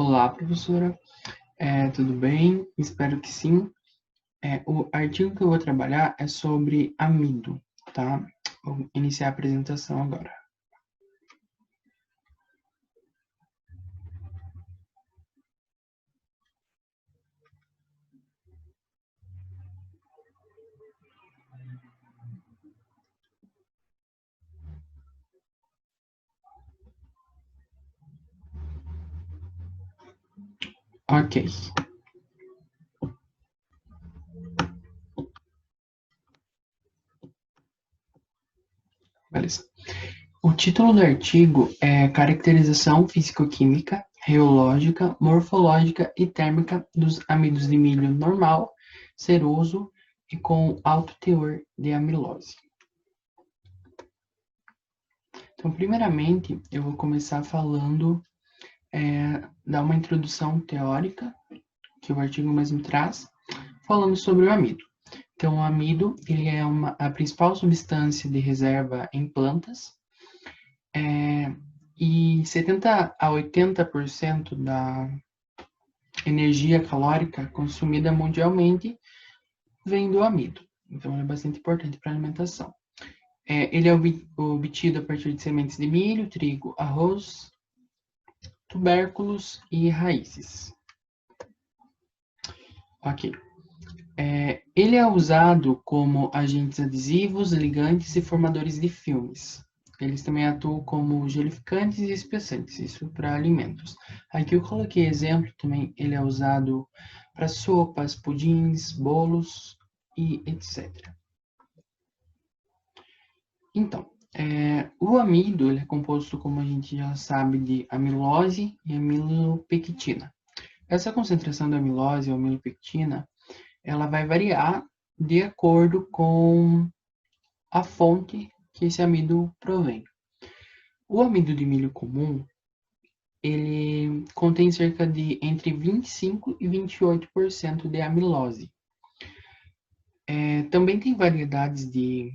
Olá, professora. Tudo bem? Espero que sim. O artigo que eu vou trabalhar é sobre amido, tá? Vou iniciar a apresentação agora. Ok. Beleza. O título do artigo é Caracterização físico-química, reológica, morfológica e térmica dos amidos de milho normal, ceroso e com alto teor de amilose. Então, primeiramente, eu vou começar falando, dar uma introdução teórica que o artigo mesmo traz, falando sobre o amido. Então, o amido ele é a principal substância de reserva em plantas, e 70 a 80% da energia calórica consumida mundialmente vem do amido. Então, ele é bastante importante para a alimentação. Ele é obtido a partir de sementes de milho, trigo, arroz, tubérculos e raízes. Ok. Ele é usado como agentes adesivos, ligantes e formadores de filmes. Eles também atuam como gelificantes e espessantes, isso para alimentos. Aqui eu coloquei exemplo também, ele é usado para sopas, pudins, bolos e etc. Então, o amido ele é composto, como a gente já sabe, de amilose e amilopectina. Essa concentração da amilose ou amilopectina ela vai variar de acordo com a fonte que esse amido provém. O amido de milho comum, ele contém cerca de entre 25 e 28% de amilose. Também tem variedades de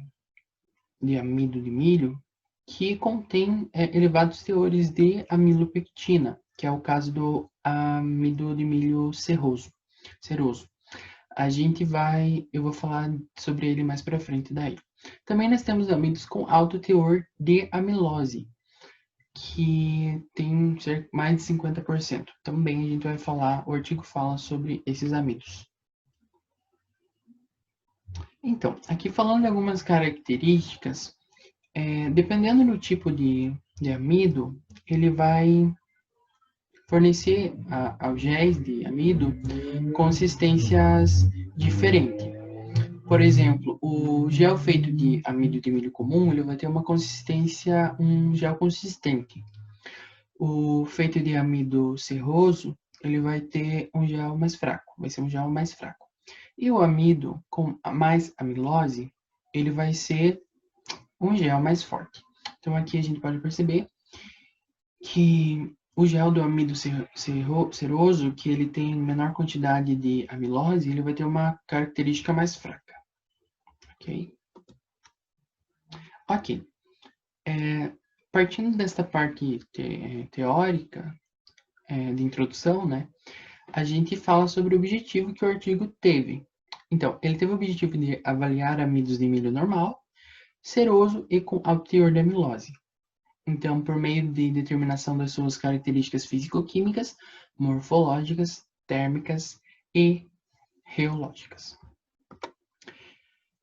amido de milho que contém elevados teores de amilopectina, que é o caso do amido de milho ceroso. Eu vou falar sobre ele mais para frente daí. Também nós temos amidos com alto teor de amilose, que tem mais de 50%. Também a gente vai falar, o artigo fala sobre esses amidos. Então, aqui falando de algumas características, dependendo do tipo de amido, ele vai fornecer ao géis de amido consistências diferentes. Por exemplo, o gel feito de amido de milho comum, ele vai ter um gel consistente. O feito de amido serroso, ele vai ter um gel mais fraco, vai ser um gel mais fraco. E o amido com mais amilose, ele vai ser um gel mais forte. Então aqui a gente pode perceber que o gel do amido ceroso, que ele tem menor quantidade de amilose, ele vai ter uma característica mais fraca. Ok? Ok. Partindo desta parte teórica, de introdução, né, a gente fala sobre o objetivo que o artigo teve. Então, ele teve o objetivo de avaliar amidos de milho normal, ceroso e com alto teor de amilose. Então, por meio de determinação das suas características físico-químicas, morfológicas, térmicas e reológicas.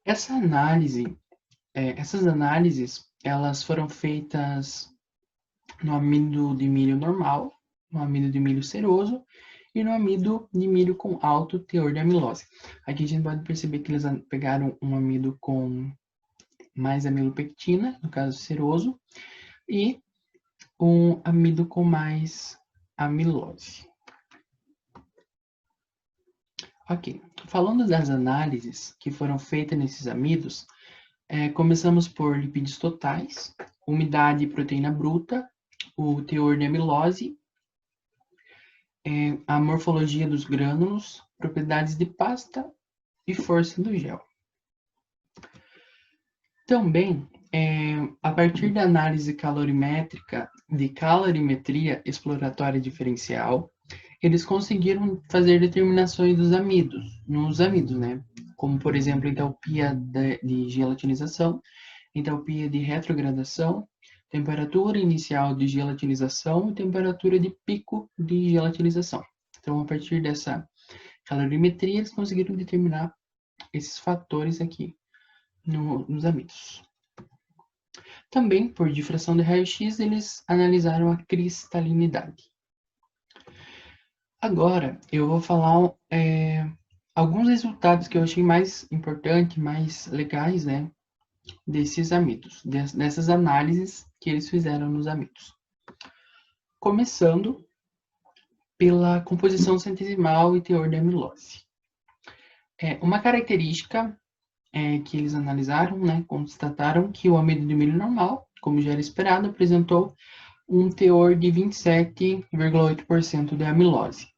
Essas análises, elas foram feitas no amido de milho normal, no amido de milho ceroso e no amido de milho com alto teor de amilose. Aqui a gente pode perceber que eles pegaram um amido com mais amilopectina, no caso ceroso, e um amido com mais amilose. Ok, falando das análises que foram feitas nesses amidos, começamos por lipídios totais, umidade e proteína bruta, o teor de amilose, a morfologia dos grânulos, propriedades de pasta e força do gel. Também, a partir da análise calorimétrica de calorimetria exploratória diferencial, eles conseguiram fazer determinações nos amidos, né? Como, por exemplo, entalpia de gelatinização, entalpia de retrogradação, temperatura inicial de gelatinização e temperatura de pico de gelatinização. Então, a partir dessa calorimetria, eles conseguiram determinar esses fatores aqui nos amidos. Também, por difração de raio-x, eles analisaram a cristalinidade. Agora, eu vou falar alguns resultados que eu achei mais importantes, mais legais, né, desses amidos, dessas análises que eles fizeram nos amidos. Começando pela composição centesimal e teor da amilose. Uma característica que eles analisaram, né, constataram que o amido de milho normal, como já era esperado, apresentou um teor de 27,8% de amilose.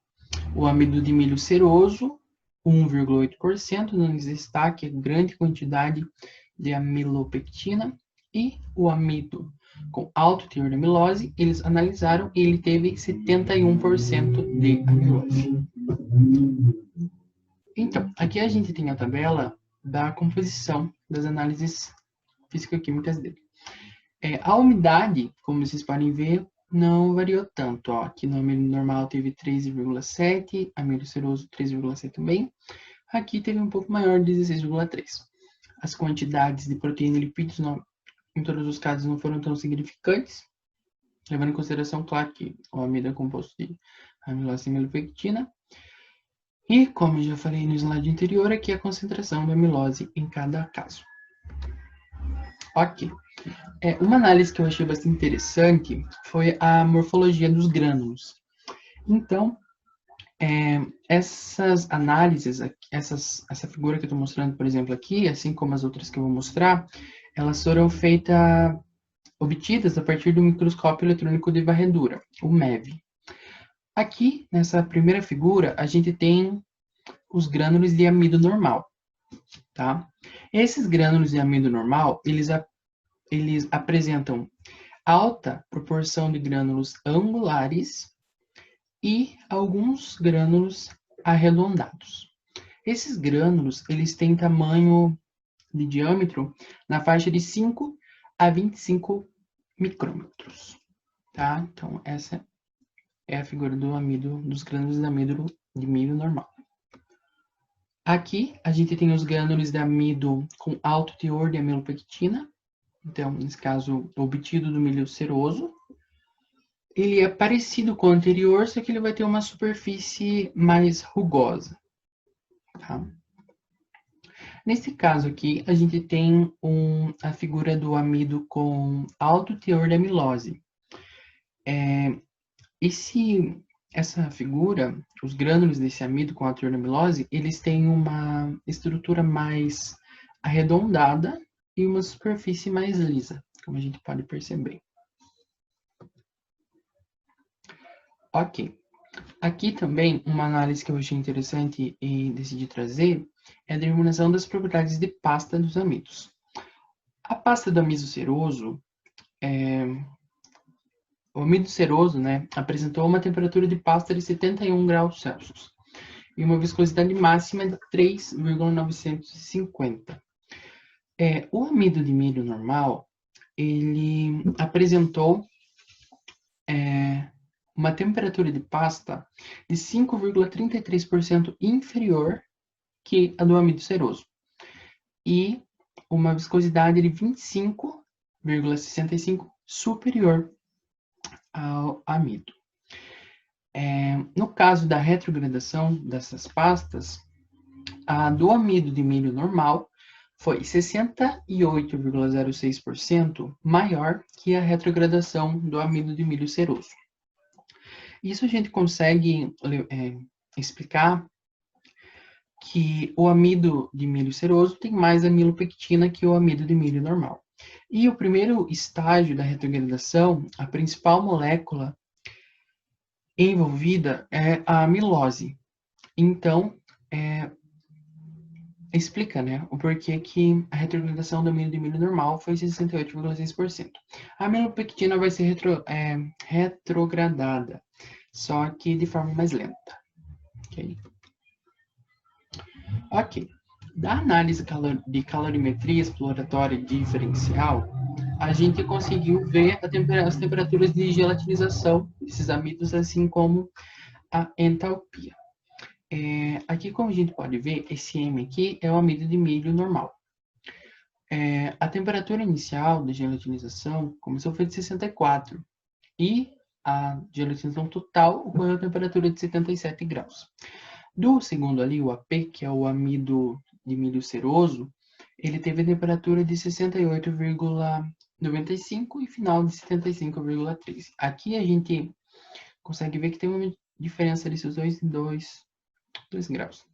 O amido de milho seroso, 1,8%, dando destaque a grande quantidade de amilopectina. E o amido com alto teor de amilose, eles analisaram e ele teve 71% de amilose. Então, aqui a gente tem a tabela da composição das análises físico-químicas dele. A umidade, como vocês podem ver, não variou tanto. Ó. Aqui no amido normal teve 13,7, amido seroso 3,7 também. Aqui teve um pouco maior, 16,3. As quantidades de proteína e lipídios, em todos os casos, não foram tão significantes, levando em consideração, claro, que o amido é composto de amilose e amilopectina. E, como eu já falei no slide anterior, aqui a concentração da amilose em cada caso. Ok. Uma análise que eu achei bastante interessante foi a morfologia dos grânulos. Então, essas análises, essa figura que eu estou mostrando, por exemplo, aqui, assim como as outras que eu vou mostrar, elas foram obtidas a partir do microscópio eletrônico de varredura, o MEV. Aqui, nessa primeira figura, a gente tem os grânulos de amido normal, tá? Esses grânulos de amido normal, eles apresentam alta proporção de grânulos angulares e alguns grânulos arredondados. Esses grânulos, eles têm tamanho de diâmetro na faixa de 5 a 25 micrômetros, tá? Então, essa é a figura dos grânulos de amido de milho normal. Aqui, a gente tem os grânulos de amido com alto teor de amilopectina, então, nesse caso, obtido do milho seroso. Ele é parecido com o anterior, só que ele vai ter uma superfície mais rugosa. Tá? Nesse caso aqui, a gente tem a figura do amido com alto teor de amilose. Essa figura, os grânulos desse amido com alto teor de amilose, eles têm uma estrutura mais arredondada e uma superfície mais lisa, como a gente pode perceber. Ok. Aqui também, uma análise que eu achei interessante e decidi trazer é a determinação das propriedades de pasta dos amidos. A pasta do amido seroso, o amido seroso, né, apresentou uma temperatura de pasta de 71 graus Celsius e uma viscosidade máxima de 3,950. O amido de milho normal, ele apresentou uma temperatura de pasta de 5,33% inferior que a do amido seroso e uma viscosidade de 25,65 superior ao amido. No caso da retrogradação dessas pastas, a do amido de milho normal foi 68,06% maior que a retrogradação do amido de milho seroso. Isso a gente consegue explicar que o amido de milho seroso tem mais amilopectina que o amido de milho normal. E o primeiro estágio da retrogradação, a principal molécula envolvida é a amilose. Então, explica, né, o porquê que a retrogradação do amido de milho normal foi 68,6%. A amilopectina vai ser retrogradada só que de forma mais lenta. Ok? Ok. Da análise de calorimetria exploratória diferencial, a gente conseguiu ver as temperaturas de gelatinização desses amidos, assim como a entalpia. Aqui, como a gente pode ver, esse M aqui é o amido de milho normal. A temperatura inicial da gelatinização começou foi de 64 e a gelatinização total ocorreu a temperatura de 77 graus. Do segundo ali, o AP, que é o amido de milho ceroso, ele teve a temperatura de 68,95 e final de 75,3. Aqui a gente consegue ver que tem uma diferença desses dois graus.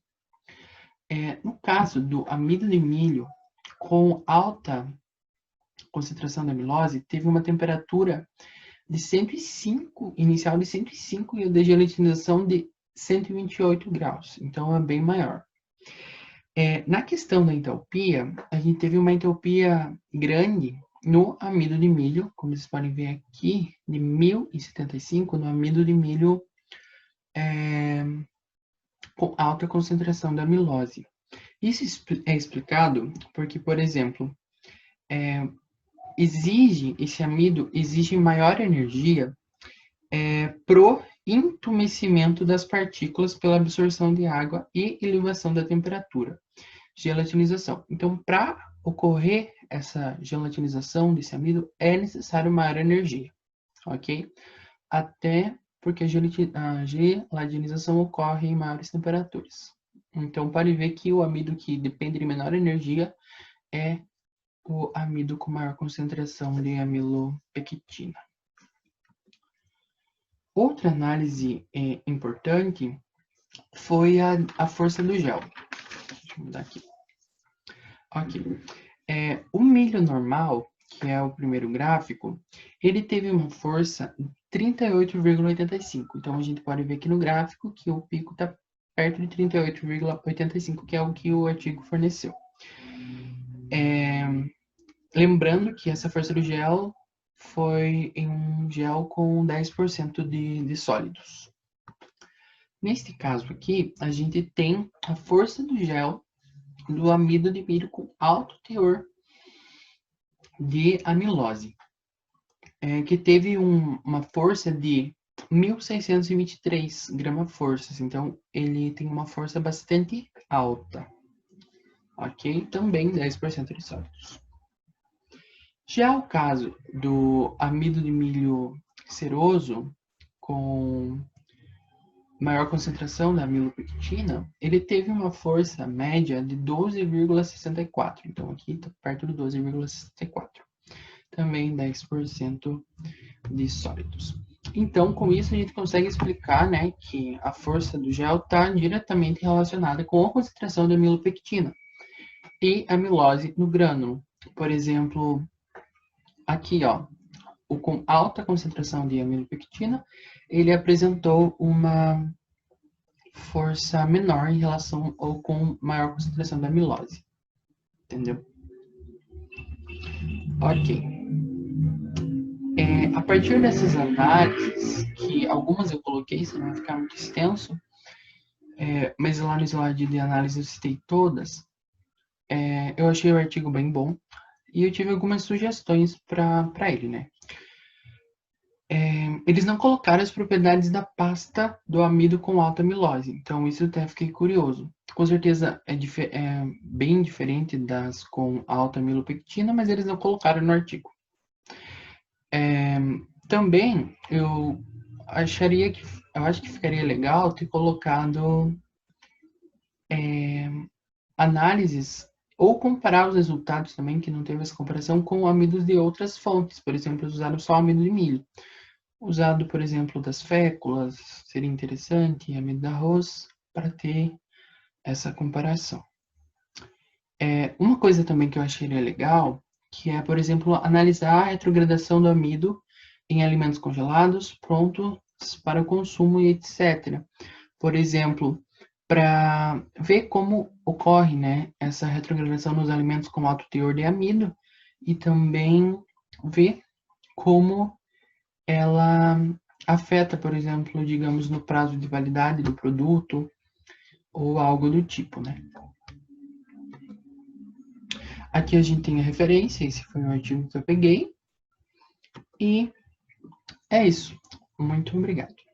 No caso do amido de milho com alta concentração de amilose, teve uma temperatura de 105, inicial de 105 e a de gelatinização de 128 graus. Então, é bem maior. Na questão da entalpia, a gente teve uma entalpia grande no amido de milho, como vocês podem ver aqui, de 1075 no amido de milho com alta concentração da amilose. Isso é explicado porque, por exemplo, esse amido exige maior energia pro entumecimento das partículas pela absorção de água e elevação da temperatura. Gelatinização. Então, para ocorrer essa gelatinização desse amido, é necessário maior energia, ok? Até porque a gelatinização ocorre em maiores temperaturas. Então, pode ver que o amido que depende de menor energia é o amido com maior concentração de amilopectina. Outra análise importante foi a força do gel. Deixa eu mudar aqui. Ok. O milho normal, que é o primeiro gráfico, ele teve uma força de 38,85. Então, a gente pode ver aqui no gráfico que o pico está perto de 38,85, que é o que o artigo forneceu. Lembrando que essa força do gel foi em um gel com 10% de sólidos. Neste caso aqui, a gente tem a força do gel do amido de milho com alto teor de amilose, que teve uma força de 1.623 grama-forças. Então, ele tem uma força bastante alta. Ok? Também 10% de sólidos. Já o caso do amido de milho ceroso, com maior concentração da amilopectina, ele teve uma força média de 12,64. Então, aqui está perto do 12,64. Também 10% de sólidos. Então, com isso, a gente consegue explicar, né, que a força do gel está diretamente relacionada com a concentração de amilopectina e amilose no grânulo. Por exemplo, aqui, ó, com alta concentração de amilopectina, ele apresentou uma força menor em relação ou com maior concentração da amilose. Entendeu? Ok. A partir dessas análises, que algumas eu coloquei, senão vai ficar muito extenso, mas lá no slide de análise eu citei todas, eu achei o artigo bem bom e eu tive algumas sugestões para ele, né? Eles não colocaram as propriedades da pasta do amido com alta amilose, então isso eu até fiquei curioso. Com certeza é bem diferente das com alta amilopectina, mas eles não colocaram no artigo. Também eu acho que ficaria legal ter colocado análises ou comparar os resultados também, que não teve essa comparação, com amidos de outras fontes. Por exemplo, usaram só amido de milho. Usado, por exemplo, das féculas, seria interessante, amido de arroz, para ter essa comparação. Uma coisa também que eu acharia legal, que é, por exemplo, analisar a retrogradação do amido em alimentos congelados, prontos para o consumo e etc. Por exemplo, para ver como ocorre, né, essa retrogradação nos alimentos com alto teor de amido e também ver como ela afeta, por exemplo, digamos, no prazo de validade do produto ou algo do tipo, né? Aqui a gente tem a referência, esse foi o artigo que eu peguei. E é isso. Muito obrigado.